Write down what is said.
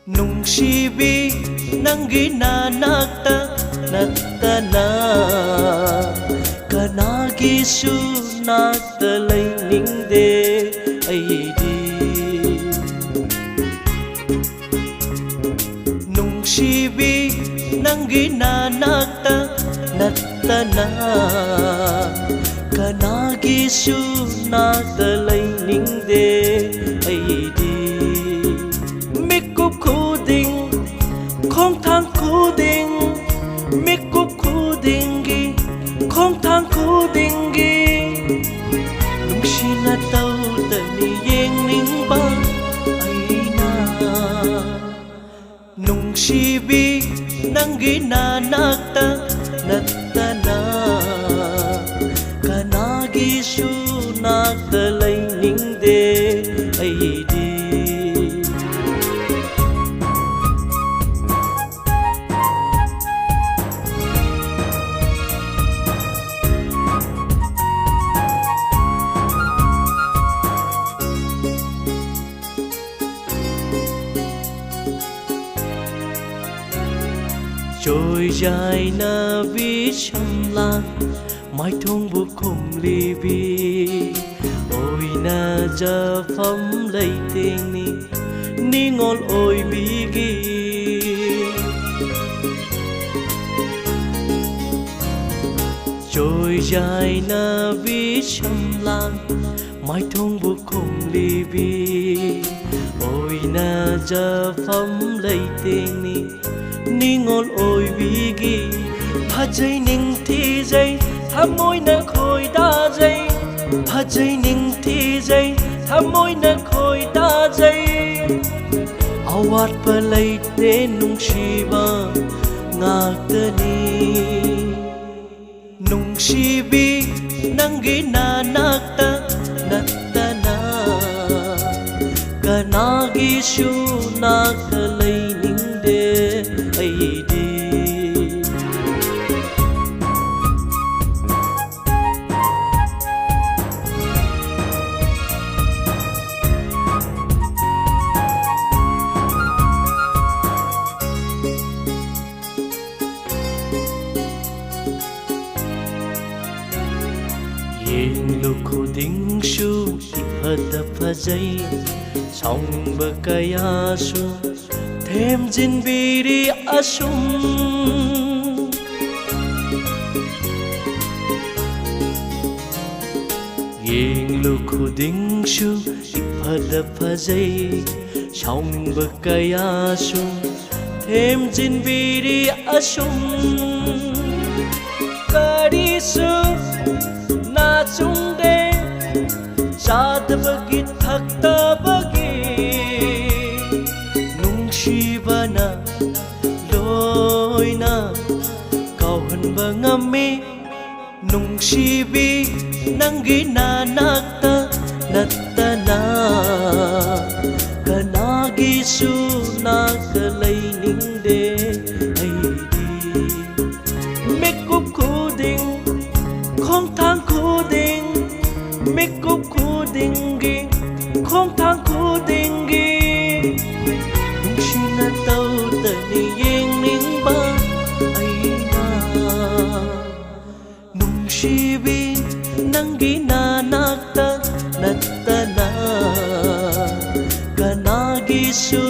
Nungsibi nang ginanakta natana kanagisu natalay ningde aydi Nungsibi nang ginanakta natana kanagisu natalay ningde aydi Không thang khu đình mi cúp khu đình ghi không thang khu đình ghi nung shi na tàu tờ ni yên ninh ba ai na nung shi bi nang ghi na nakta natana kana ghi su nakta lay ninh de ai đi Trôi dài na vi trong lan mai thung buộc khum li bi ôi na giờ phẩm lấy tình ni ngon ôi bi gi trôi dài na vi trong lan mai thung buộc khum li bi ôi na giờ phẩm lấy tình ni ngon ôi bi gi phajai ning thi jai thamoi na khoi da jai phajai ning thi jai thamoi na khoi da jai awat palai te nung shiba ngaktani nung shibi nangi na nakta natana kanagi shu nakalai ningde aydi Yeng lu khu ding shu iphata phajai song ba kaya shu thêm jin biri asum Yeng lu khu ding shu iphata phajai song ba kaya shu thêm jin biri asum kari su na chung de sadabagi thaktabagi nung shibana loina kauhan bangami nung shibi nangi na nakta natana kanagi su nakalay ningde aydi mekup kuding không thang khu đình mi cúp khu đình ghi không thang khu đình ghi nung shi na tàu tờ ni yên ninh ba ai na nung shi bi nang ghi na nakta natana kanagi su